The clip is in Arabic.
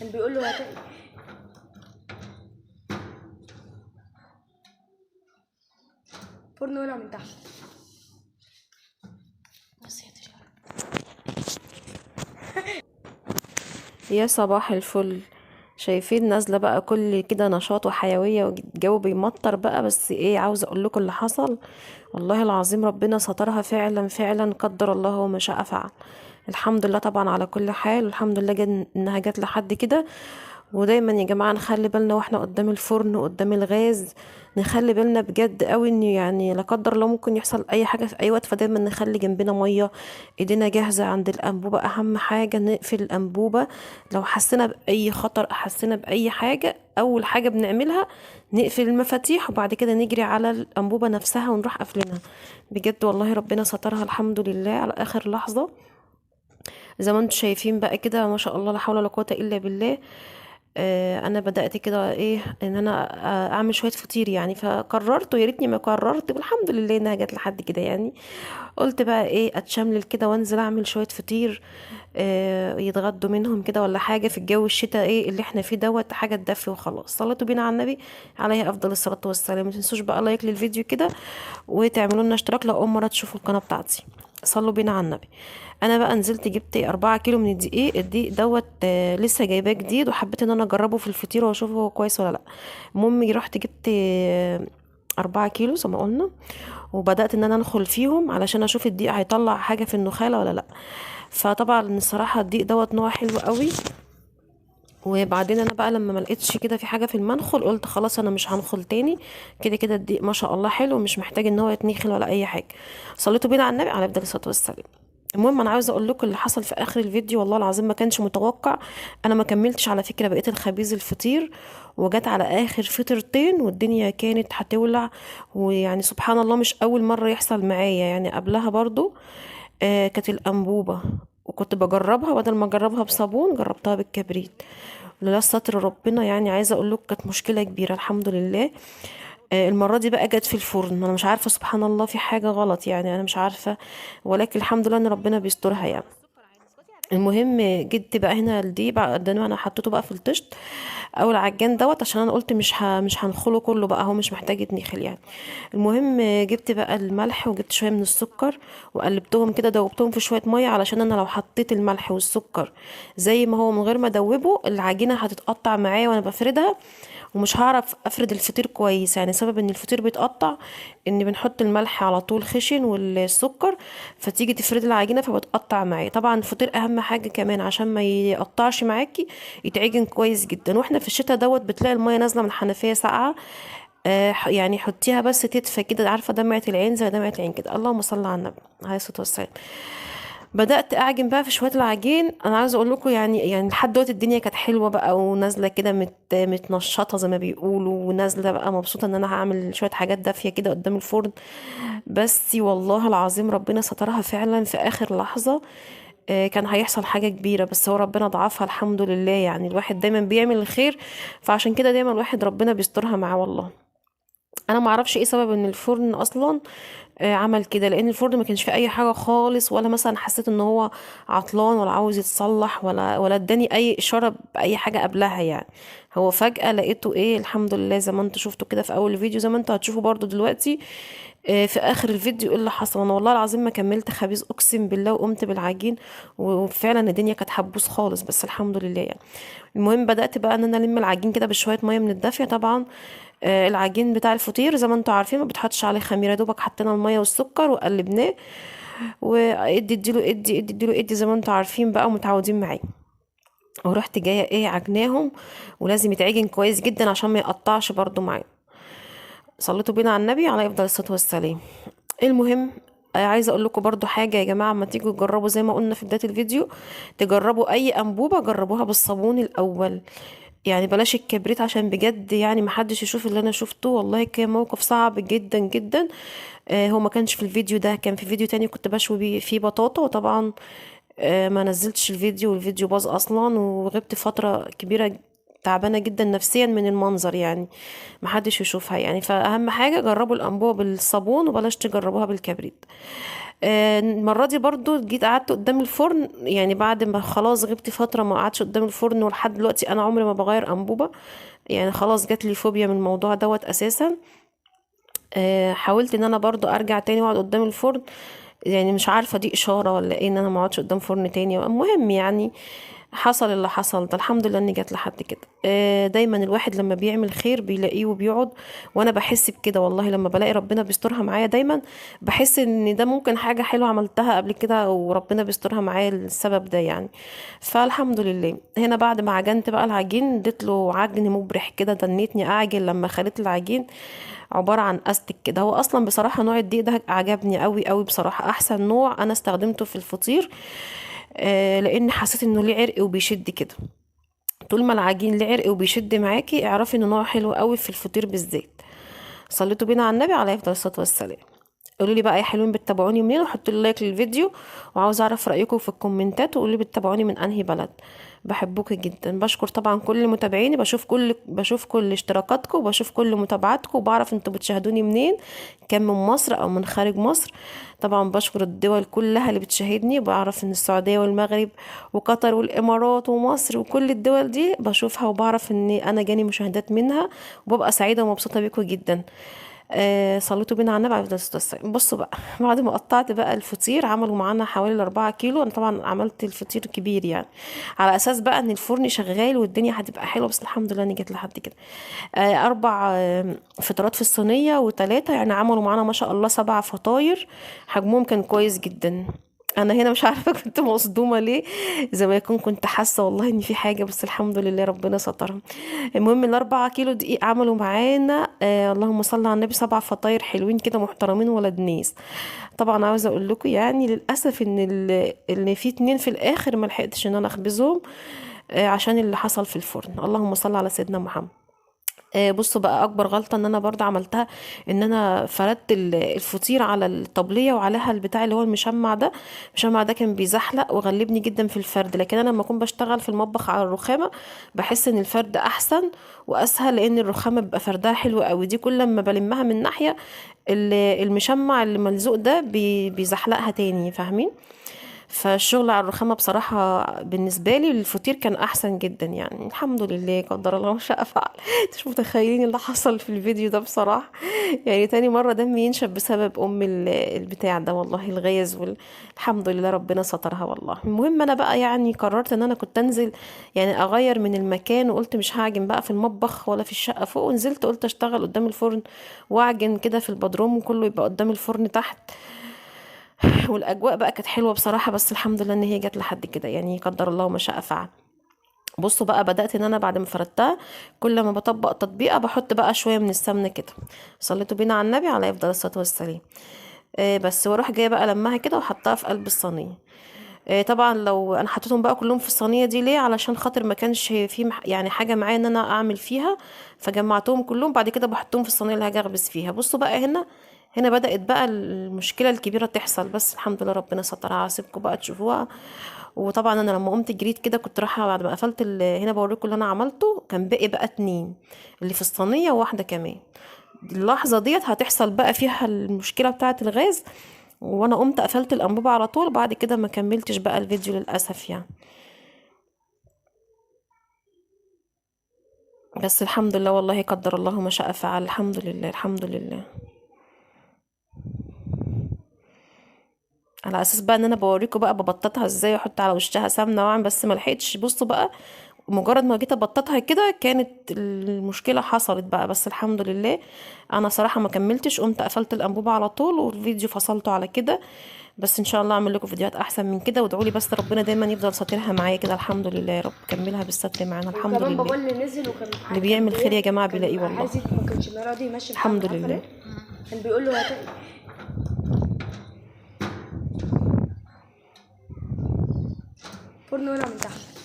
كان بيقول له فرن ولع من تحت. بس يا صباح الفل. شايفين نازله بقى كل كده نشاط وحيويه والجو بيمطر بقى، بس ايه عاوزه اقول لكم اللي حصل. والله العظيم ربنا سترها فعلا فعلا، قدر الله وما شاء فعل. الحمد لله طبعا على كل حال، والحمد لله انها جت لحد كده. ودايما يا جماعه نخلي بالنا واحنا قدام الفرن وقدام الغاز، نخلي بالنا بجد قوي ان يعني لا قدر الله ممكن يحصل اي حاجه في اي وقت، فدايما نخلي جنبنا ميه، ايدينا جاهزه عند الانبوبه. اهم حاجه نقفل الانبوبه لو حسينا باي خطر، حسينا باي حاجه، اول حاجه بنعملها نقفل المفاتيح وبعد كده نجري على الانبوبه نفسها ونروح قافلينها. بجد والله ربنا سترها الحمد لله على اخر لحظه. زي ما انتم شايفين بقى كده ما شاء الله لا حول ولا قوه الا بالله. انا بدات كده ايه ان انا اعمل شويه فطير يعني، فقررت ويا ريتني ما قررت، والحمد لله انها جت لحد كده يعني. قلت بقى ايه اتشملل كده وانزل اعمل شويه فطير يتغدوا منهم كده ولا حاجه في الجو الشتاء ايه اللي احنا فيه دوت، حاجه تدفي وخلاص. صليتوا بينا على النبي عليه افضل الصلاه والسلام. ما تنسوش بقى لايك للفيديو كده، وتعملوا لنا اشتراك لو اول مره تشوفوا القناه بتاعتي. صلوا بينا على النبي. انا بقى نزلت جبت 4 كيلو من الدقيق. الدقيق دوت لسه جايباه جديد، وحبيت ان انا اجربه في الفطيره واشوفه هو كويس ولا لا. المهم رحت جبت 4 كيلو زي ما قلنا، وبدأت ان انا انخل فيهم علشان اشوف الدقيق هيطلع حاجة في النخالة ولا لا. فطبعا الصراحة الدقيق دوت نوع حلو قوي. وبعدين انا بقى لما ما لقيتش كده في حاجة في المنخل، قلت خلاص انا مش هنخل تاني. كده كده الدقيق ما شاء الله حلو، مش محتاج ان هو يتنخل ولا اي حاجة. صليتوا بينا على النبي عليه افضل الصلاة والسلام. المهم انا عاوزه اقول لكم اللي حصل في اخر الفيديو، والله العظيم ما كانش متوقع. انا ما كملتش على فكره بقيه الخبيز الفطير، وجت على اخر فطرتين والدنيا كانت هتولع. ويعني سبحان الله مش اول مره يحصل معايا، يعني قبلها برضو كانت الانبوبه، وكنت بجربها بدل ما اجربها بصابون جربتها بالكبريت. لولا ستر ربنا يعني عايزه اقول لك كانت مشكله كبيره الحمد لله. المرة دي بقى جت في الفرن، انا مش عارفة سبحان الله في حاجة غلط يعني، انا مش عارفة. ولكن الحمد لله ان ربنا بيسترها يعني. المهم جيت بقى هنا دي بعد ما انا حطيته بقى في الطشت او العجان دوت، عشان انا قلت مش هنخله كله بقى، هو مش محتاج يتنخل يعني. المهم جبت بقى الملح وجبت شويه من السكر وقلبتهم كده، دوبتهم في شويه ميه، علشان انا لو حطيت الملح والسكر زي ما هو من غير ما ادوبه العجينه هتتقطع معايا وانا بفردها، ومش هعرف افرد الفطير كويس. يعني سبب ان الفطير بيتقطع ان بنحط الملح على طول خشن والسكر، فتيجي تفرد العجينه فبتقطع معايا. طبعا الفطير اهم حاجه كمان عشان ما يقطعش معاكي، يتعجن كويس جدا. واحنا في الشتاء دوت بتلاقي الميه نازله من الحنفيه ساقعه، يعني حطيها بس تدفى كده، عارفه دمعه العين زي دمعه العين كده. اللهم صل على النبي عليه الصلاه والسلام. بدأت أعجن بقى في شوية العجين. أنا عاوزة أقول لكم يعني لحد دلوقتي الدنيا كانت حلوة بقى، ونازلة كده متنشطة زي ما بيقولوا، ونازلة بقى مبسوطة إن أنا هعمل شوية حاجات دافية كده قدام الفرن. بس والله العظيم ربنا سترها فعلا في آخر لحظة. كان هيحصل حاجة كبيرة، بس هو ربنا ضعفها الحمد لله. يعني الواحد دايما بيعمل الخير، فعشان كده دايما الواحد ربنا بيسترها معاه والله. انا ما اعرفش ايه سبب ان الفرن اصلا عمل كده، لان الفرن ما كانش فيه اي حاجه خالص، ولا مثلا حسيت ان هو عطلان ولا عاوز يتصلح، ولا اداني اي اشاره باي حاجه قبلها يعني. هو فجاه لقيته ايه الحمد لله زي ما انتوا شفتوا كده في اول الفيديو، زي ما انتوا هتشوفوا برضو دلوقتي في اخر الفيديو ايه اللي حصل. انا والله العظيم ما كملت خبيز اقسم بالله، وقمت بالعجين وفعلا الدنيا كانت حبوس خالص، بس الحمد لله يعني. المهم بدأت بقى ان انا الم العجين كده بشويه ميه من الدافيه طبعا. العجين بتاع الفطير زي ما انتوا عارفين ما بتحطش عليه خميره، دوبك حطينا الميه والسكر وقلبناه، وادي اديله ادي زي ما انتوا عارفين بقى ومتعودين معايا. ورحت جايه ايه عجناهم، ولازم يتعجن كويس جدا عشان ما يقطعش برضو معايا. صليتوا بينا على النبي عليه افضل الصلاه والسلام. المهم عايزه اقول لكم برضو حاجه يا جماعه، اما تيجوا تجربوا زي ما قلنا في بدايه الفيديو، تجربوا اي انبوبه جربوها بالصابون الاول. يعني بلاش الكبريت، عشان بجد يعني محدش يشوف اللي انا شفته. والله كان موقف صعب جدا جدا. هو ما كانش في الفيديو ده، كان في فيديو تاني كنت بشوي فيه بطاطا، وطبعا ما نزلتش الفيديو والفيديو باظ اصلا، وغبت فترة كبيرة تعبانه جدا نفسيا من المنظر يعني، محدش يشوفها يعني. فاهم حاجه، جربوا الانبوبه بالصابون وبلاش تجربوها بالكبريت. المره دي برضو جيت قعدت قدام الفرن، يعني بعد ما خلاص غبت فتره ما قعدتش قدام الفرن، ولحد دلوقتي انا عمري ما بغير انبوبه، يعني خلاص جات لي فوبيا من الموضوع دوت اساسا. حاولت ان انا برضو ارجع تاني واقعد قدام الفرن، يعني مش عارفه دي اشاره ولا ايه ان انا ما اقعدش قدام فرن تاني. المهم يعني حصل اللي حصل ده، الحمد لله اني جات لحد كده. دايما الواحد لما بيعمل خير بيلاقيه وبيقعد، وانا بحس بكده والله، لما بلاقي ربنا بيسترها معايا دايما بحس ان ده ممكن حاجه حلوه عملتها قبل كده وربنا بيسترها معايا السبب ده يعني. فالحمد لله. هنا بعد ما عجنت بقى العجين، اديت له عجن مبرح كده، تنيتني اعجن لما خليت العجين عبارة عن استك كده. هو اصلا بصراحة نوع الدقيق ده عجبني قوي قوي بصراحة، احسن نوع انا استخدمته في الفطير. لان حسيت انه ليه عرق وبيشد كده. طول ما العجين ليه عرق وبيشد معاكي اعرفي انه نوع حلو قوي في الفطير بالذات. صليتوا بينا على النبي عليه افضل الصلاة والسلام. قولوا لي بقى يا حلوين بتتابعوني منين، وحطوا لي لايك للفيديو، وعاوز اعرف رايكم في الكومنتات، وقولوا لي بتتابعوني من انهي بلد. بحبوك جدا، بشكر طبعا كل متابعيني، بشوف كل اشتراكاتكم، وبشوف كل متابعاتكم، وبعرف انتوا بتشاهدوني منين، كان من مصر او من خارج مصر. طبعا بشكر الدول كلها اللي بتشاهدني، بعرف ان السعوديه والمغرب وقطر والامارات ومصر وكل الدول دي بشوفها، وبعرف ان انا جاني مشاهدات منها، وببقى سعيده ومبسوطه بيكم جدا. صليتوا بينا على النبي عليه الصلاه والسلام. بصوا بقى بعد ما قطعت بقى الفطير، عملوا معانا حوالي 4 كيلو. انا طبعا عملت الفطير كبير يعني، على اساس بقى ان الفرن شغال والدنيا هتبقى حلوه، بس الحمد لله اني جيت لحد كده. 4 فطيرات في الصينيه و3، يعني عملوا معانا ما شاء الله 7 فطاير، حجمهم كان كويس جدا. انا هنا مش عارفه كنت مصدومه ليه، زي ما يكون كنت حاسه والله ان في حاجه، بس الحمد لله ربنا سترها. المهم ال4 كيلو دقيق عملوا معانا اللهم صل على النبي 7 فطاير حلوين كده محترمين ولاد نيس. طبعا عاوزه اقول لكم يعني للاسف ان اللي في 2 في الاخر ما لحقتش ان انا اخبزهم، عشان اللي حصل في الفرن. اللهم صل على سيدنا محمد. بصوا بقى اكبر غلطه ان انا برضه عملتها، ان انا فردت الفطير على الطبليه وعليها البتاع اللي هو المشمع ده. المشمع ده كان بيزحلق وغلبني جدا في الفرد، لكن انا لما اكون بشتغل في المطبخ على الرخامه بحس ان الفرد احسن واسهل، لان الرخامه بيبقى فردها حلو قوي. دي كل لما بلمها من ناحيه المشمع اللي ملزوق ده بيزحلقها تاني، فاهمين؟ فالشغل على الرخامة بصراحة بالنسبة لي الفطير كان أحسن جدا يعني. الحمد لله، قدر الله ما شاء فعل. مش متخيلين اللي حصل في الفيديو ده بصراحة، يعني تاني مرة دمي ينشف بسبب البتاع ده والله، الغيظ الحمد لله ربنا سترها والله. المهم أنا بقى يعني قررت إن أنا كنت أنزل يعني أغير من المكان، وقلت مش هعجن بقى في المطبخ ولا في الشقة فوق، ونزلت قلت أشتغل قدام الفرن وأعجن كده في البدروم، وكله يبقى قدام الفرن تحت. والاجواء بقى كانت حلوه بصراحه، بس الحمد لله ان هي جت لحد كده يعني، قدر الله ما شاء فعل. بصوا بقى بدات ان انا بعد ما فردتها، كل ما بطبق تطبيقه بحط بقى شويه من السمنه كده. صليتوا بينا على النبي عليه افضل الصلاه والسلام. بس واروح جايه بقى لمها كده وحطها في قلب الصينيه. طبعا لو انا حطيتهم بقى كلهم في الصينيه دي ليه، علشان خاطر ما كانش في يعني حاجه معايا ان انا اعمل فيها، فجمعتهم كلهم بعد كده بحطهم في الصينيه اللي هاجي اخبز فيها. بصوا بقى هنا بدأت بقى المشكلة الكبيرة تحصل، بس الحمد لله ربنا سترها، هسيبكم بقى تشوفوها. وطبعا انا لما قمت جريت كده كنت رايحة بعد ما قفلت هنا بوريكم اللي انا عملته، كان باقي بقى 2 اللي في الصينية وواحدة كمان. اللحظة ديت هتحصل بقى فيها المشكلة بتاعة الغاز، وانا قمت قفلت الانبوبة على طول، بعد كده ما كملتش بقى الفيديو للأسف يعني. بس الحمد لله والله قدر الله ما شاء فعل، الحمد لله الحمد لله. على اساس بقى ان انا بوريكم بقى ببططها ازاي، واحط على وشها سمنه واعمل، بس ما لحقتش. بصوا بقى مجرد ما جيت ابططها كده كانت المشكله حصلت بقى، بس الحمد لله. انا صراحه ما كملتش، قمت قفلت الانبوبه على طول والفيديو فصلته على كده. بس ان شاء الله اعمل لكم فيديوهات احسن من كده، وادعوا لي بس ربنا دايما يفضل ساترها معايا كده. الحمد لله يا رب، كملها بالستر معانا الحمد وكمان بابا لله. اللي نزل وكان اللي بيعمل خير يا جماعه كان بيلاقيه والله. عايز ما كانش راضي يمشي محمد، الحمد عارفه لله. ليه؟ كان بيقول له فرن ولع من تحت.